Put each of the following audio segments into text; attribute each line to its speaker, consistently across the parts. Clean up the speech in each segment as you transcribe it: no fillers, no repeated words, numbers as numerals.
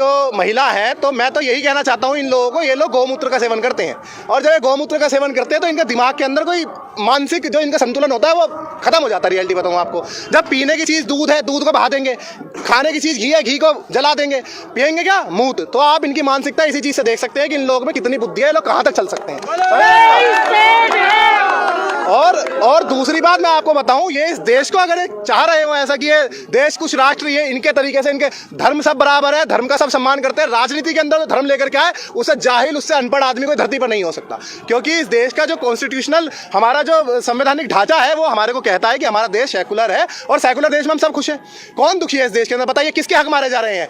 Speaker 1: जो महिला है, तो मैं तो यही कहना चाहता हूँ इन लोगों को, ये लोग गौमूत्र का सेवन करते हैं, और जब ये गौमूत्र का सेवन करते हैं तो इनके दिमाग के अंदर कोई मानसिक जो इनका संतुलन होता है वो खत्म हो जाता है। रियलिटी बताऊँ आपको, जब पीने की चीज़ दूध है, दूध को बहा देंगे, खाने की चीज़ घी है, घी को जला देंगे, पियेंगे क्या, मूत। तो आप इनकी मानसिकता इसी चीज़ से देख सकते हैं कि इन लोगों में कितनी बुद्धि है, लोग कहाँ तक चल सकते हैं। और दूसरी बात मैं आपको बताऊं, ये इस देश को अगर चाह रहे हो ऐसा कि ये देश कुछ राष्ट्र, ये इनके तरीके से, इनके धर्म सब बराबर है, धर्म का सब सम्मान करते हैं, राजनीति के अंदर जो धर्म लेकर के आए उससे जाहिल, उससे अनपढ़ आदमी कोई धरती पर नहीं हो सकता। क्योंकि इस देश का जो कॉन्स्टिट्यूशनल हमारा जो संवैधानिक ढांचा है वो हमारे को कहता है कि हमारा देश सेकुलर है, और सेकुलर देश में हम सब खुश हैं। कौन दुखी है इस देश के अंदर, बताइए किसके हक मारे जा रहे हैं।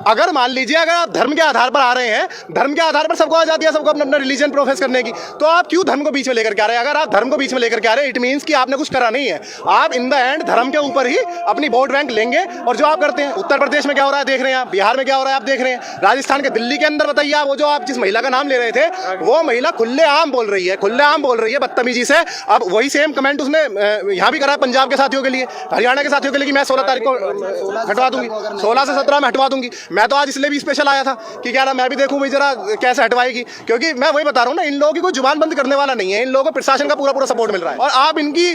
Speaker 1: अगर मान लीजिए अगर आप धर्म के आधार पर आ रहे हैं, धर्म के आधार पर सबको आजादी है, सबको अपना अपना रिलीजन प्रोफेस करने की, तो आप क्यों धर्म को बीच में लेकर के आ रहे हैं। अगर आप धर्म को बीच में लेकर के आ रहे हैं, इट मीन्स कि आपने कुछ करा नहीं है। आप इन द एंड धर्म के ऊपर ही अपनी वोट बैंक लेंगे, और जो आप करते हैं, उत्तर प्रदेश में क्या हो रहा है देख रहे हैं आप, बिहार में क्या हो रहा है आप देख रहे हैं, राजस्थान के दिल्ली के अंदर बताइए आप, वो जो आप जिस महिला का नाम ले रहे थे, वो महिला खुलेआम बोल रही है, खुलेआम बोल रही है बदतमीजी से। अब वही सेम कमेंट उसने यहाँ भी करा है पंजाब के साथियों के लिए, हरियाणा के साथियों के लिए, कि मैं 16 तारीख को हटवा दूंगी, 16 से 17 में हटवा दूंगी। मैं तो आज इसलिए भी स्पेशल आया था कि क्या मैं भी देखूं भाई जरा कैसे हटवाएगी, क्योंकि मैं वही बता रहा हूं ना, इन लोगों की कोई जुबान बंद करने वाला नहीं है, इन लोगों को प्रशासन का पूरा सपोर्ट मिल रहा है। और आप इनकी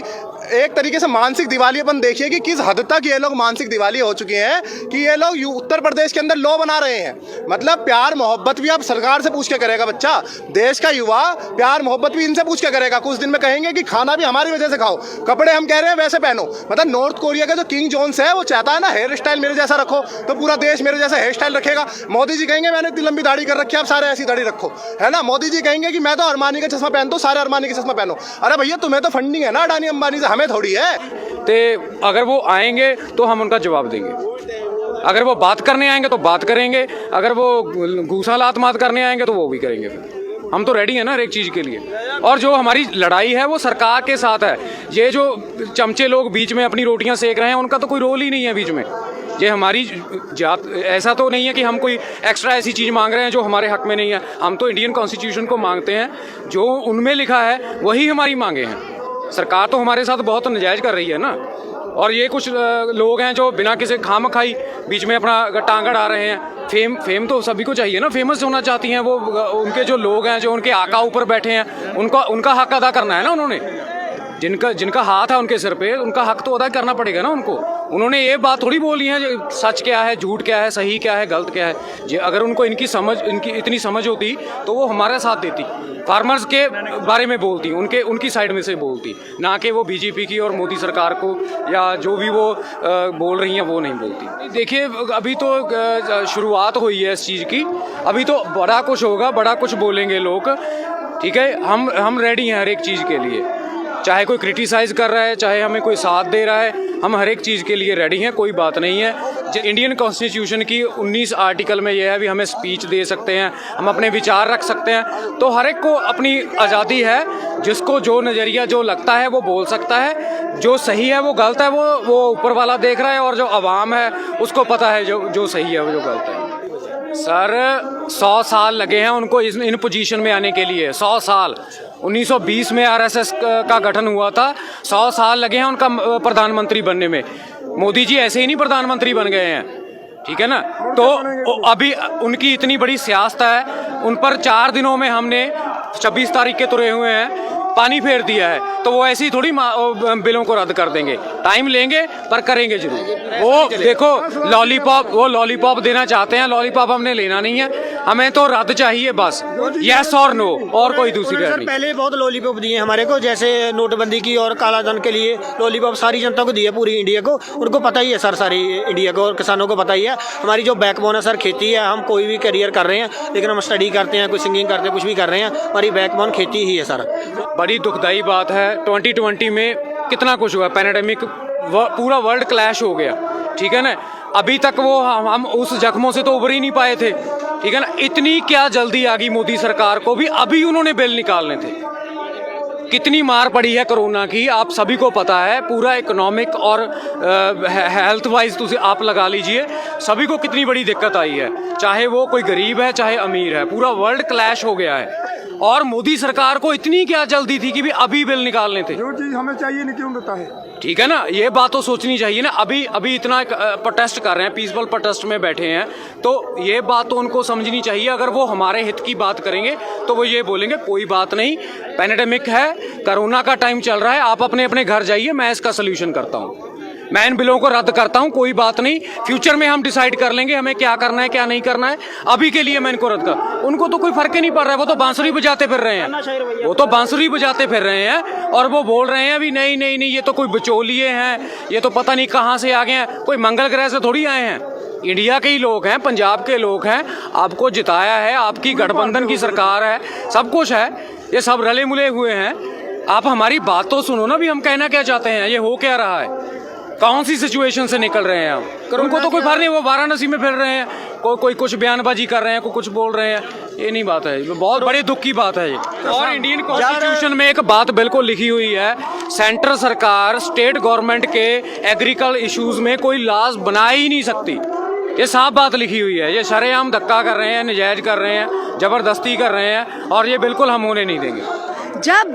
Speaker 1: एक तरीके से मानसिक दिवालियापन देखिए कि किस हद तक ये लोग मानसिक दिवालिया हो चुके हैं, कि ये लोग उत्तर प्रदेश के अंदर लॉ बना रहे हैं। मतलब प्यार मोहब्बत भी आप सरकार से पूछ के करेगा बच्चा, देश का युवा प्यार मोहब्बत भी इनसे पूछ के करेगा। कुछ दिन में कहेंगे कि खाना भी हमारी वजह से खाओ, कपड़े हम कह रहे हैं वैसे पहनो। मतलब नॉर्थ कोरिया का जो किंग जोन्स है वो चाहता है ना हेयर स्टाइल मेरे जैसा रखो, तो पूरा देश मेरे जैसा हेयर स्टाइल रखेगा। मोदी जी कहेंगे मैंने इतनी लंबी दाढ़ी कर रखी है, आप सारे ऐसी दाढ़ी रखो, है ना। मोदी जी कहेंगे कि मैं तो अरमानी का चश्मा पहनता हूं, सारे अरमानी का चश्मा पहनो। अरे भैया तुम्हें तो फंडिंग है ना अडानी अंबानी से, हमें थोड़ी है।
Speaker 2: ते अगर वो आएंगे तो हम उनका जवाब देंगे, अगर वो बात करने आएंगे तो बात करेंगे, अगर वो घूसा लात मात करने आएंगे तो वो भी करेंगे। हम तो रेडी है ना हर एक चीज़ के लिए। और जो हमारी लड़ाई है वो सरकार के साथ है। ये जो चमचे लोग बीच में अपनी रोटियां सेक रहे हैं, उनका तो कोई रोल ही नहीं है बीच में। ये हमारी जात, ऐसा तो नहीं है कि हम कोई एक्स्ट्रा ऐसी चीज़ मांग रहे हैं जो हमारे हक में नहीं है। हम तो इंडियन कॉन्स्टिट्यूशन को मांगते हैं, जो उनमें लिखा है वही हमारी मांगे हैं। सरकार तो हमारे साथ बहुत नाजायज़ कर रही है ना। और ये कुछ लोग हैं जो बिना किसी खामखाई बीच में अपना टांग अड़ा रहे हैं। फेम तो सभी को चाहिए ना, फेमस होना चाहती हैं वो। उनके जो लोग हैं, जो उनके आका ऊपर बैठे हैं, उनका हक अदा करना है ना। उन्होंने जिनका हाथ है उनके सिर पे, उनका हक तो अदा करना पड़ेगा ना उनको। उन्होंने ये बात थोड़ी बोली है सच क्या है, झूठ क्या है, सही क्या है, गलत क्या है। अगर उनको इनकी इतनी समझ होती तो वो हमारा साथ देती, फार्मर्स के बारे में बोलती, उनकी साइड में से बोलती, ना कि वो बीजेपी की और मोदी सरकार को या जो भी वो बोल रही हैं वो नहीं बोलती। देखिए अभी तो शुरुआत हुई है इस चीज़ की, अभी तो बड़ा कुछ होगा, बड़ा कुछ बोलेंगे लोग। ठीक है, हम रेडी हैं हर एक चीज़ के लिए। चाहे कोई क्रिटिसाइज़ कर रहा है, चाहे हमें कोई साथ दे रहा है, हम हर एक चीज़ के लिए रेडी हैं, कोई बात नहीं है। इंडियन कॉन्स्टिट्यूशन की 19 आर्टिकल में यह है भी हमें स्पीच दे सकते हैं, हम अपने विचार रख सकते हैं। तो हर एक को अपनी आज़ादी है, जिसको जो नज़रिया जो लगता है वो बोल सकता है। जो सही है वो गलत है वो ऊपर वाला देख रहा है, और जो आवाम है उसको पता है जो सही है वो जो गलत है। सर 100 साल लगे हैं उनको इन पोजीशन में आने के लिए, 100 साल। 1920 में आरएसएस का गठन हुआ था, 100 साल लगे हैं उनका प्रधानमंत्री बनने में। मोदी जी ऐसे ही नहीं प्रधानमंत्री बन गए हैं, ठीक है ना। तो अभी उनकी इतनी बड़ी सियासत है, उन पर 4 दिनों में हमने 26 तारीख के तुरे हुए हैं, पानी फेर दिया है। तो वो ऐसी थोड़ी बिलों को रद्द कर देंगे, टाइम लेंगे पर करेंगे जरूर। वो देखो लॉलीपॉप देना चाहते हैं, लॉलीपॉप हमने लेना नहीं है, हमें तो रद्द चाहिए बस, यस और नो, और कोई दूसरी बात नहीं।
Speaker 3: पहले बहुत लॉलीपॉप दिए हमारे को, जैसे नोटबंदी की और कालाधन के लिए लॉलीपॉप सारी जनता को दिए, पूरी इंडिया को। उनको पता ही है सर, सारी इंडिया को और किसानों को पता ही है। हमारी जो बैकबोन है सर खेती है, हम कोई भी करियर कर रहे हैं, लेकिन हम स्टडी करते हैं, कोई सिंगिंग करते हैं, कुछ भी कर रहे हैं, हमारी बैकबोन खेती ही है सर।
Speaker 2: बड़ी दुखदाई बात है, 2020 में कितना कुछ हुआ, पैंडेमिक, पूरा वर्ल्ड क्लैश हो गया, ठीक है ना। अभी तक वो हम उस जख्मों से तो उभर ही नहीं पाए थे, ठीक है ना। इतनी क्या जल्दी आ गई मोदी सरकार को भी, अभी उन्होंने बिल निकालने थे। कितनी मार पड़ी है कोरोना की आप सभी को पता है, पूरा इकोनॉमिक और हेल्थ वाइज तो आप लगा लीजिए, सभी को कितनी बड़ी दिक्कत आई है, चाहे वो कोई गरीब है चाहे अमीर है, पूरा वर्ल्ड क्लैश हो गया है। और मोदी सरकार को इतनी क्या जल्दी थी कि भी अभी बिल निकालने थे।
Speaker 4: जो चीज हमें चाहिए नहीं क्यों देता है।
Speaker 2: ठीक है ना, ये बात तो सोचनी चाहिए ना। अभी इतना प्रोटेस्ट कर रहे हैं, पीसफुल प्रोटेस्ट में बैठे हैं, तो ये बात तो उनको समझनी चाहिए। अगर वो हमारे हित की बात करेंगे तो वो ये बोलेंगे कोई बात नहीं, पैंडेमिक है, कोरोना का टाइम चल रहा है, आप अपने अपने घर जाइए, मैं इसका सोल्यूशन करता हूँ, मैं इन बिलों को रद्द करता हूं, कोई बात नहीं, फ्यूचर में हम डिसाइड कर लेंगे हमें क्या करना है क्या नहीं करना है, अभी के लिए मैं इनको रद्द कर। उनको तो कोई फर्क ही नहीं पड़ रहा है, वो तो बांसुरी बजाते फिर रहे हैं, वो तो बांसुरी बजाते फिर रहे हैं और वो बोल रहे हैं अभी नहीं नहीं नहीं, ये तो कोई बिचौलिए हैं, ये तो पता नहीं कहाँ से आ गए हैं, कोई मंगल ग्रह से थोड़ी आए हैं, इंडिया के ही लोग हैं, पंजाब के लोग हैं, आपको जिताया है, आपकी गठबंधन की सरकार है, सब कुछ है, ये सब रले मुले हुए हैं। आप हमारी बात तो सुनो ना, भी हम कहना क्या चाहते हैं, ये हो क्या रहा है, कौन सी सिचुएशन से निकल रहे हैं हम। उनको तो कोई फर्क नहीं, वो वाराणसी में फिर रहे हैं, कोई कुछ बयानबाजी कर रहे हैं, कोई कुछ बोल रहे हैं, ये नहीं बात है, बहुत बड़े दुख की बात है ये। और इंडियन कॉन्स्टिट्यूशन में एक बात बिल्कुल लिखी हुई है, सेंट्रल सरकार स्टेट गवर्नमेंट के एग्रीकल्चर इश्यूज में कोई लॉज बना ही नहीं सकती, ये साफ बात लिखी हुई है। ये शरेआम धक्का कर रहे हैं, नजायज कर रहे हैं, जबरदस्ती कर रहे हैं और ये बिल्कुल हम होने नहीं देंगे।
Speaker 5: जब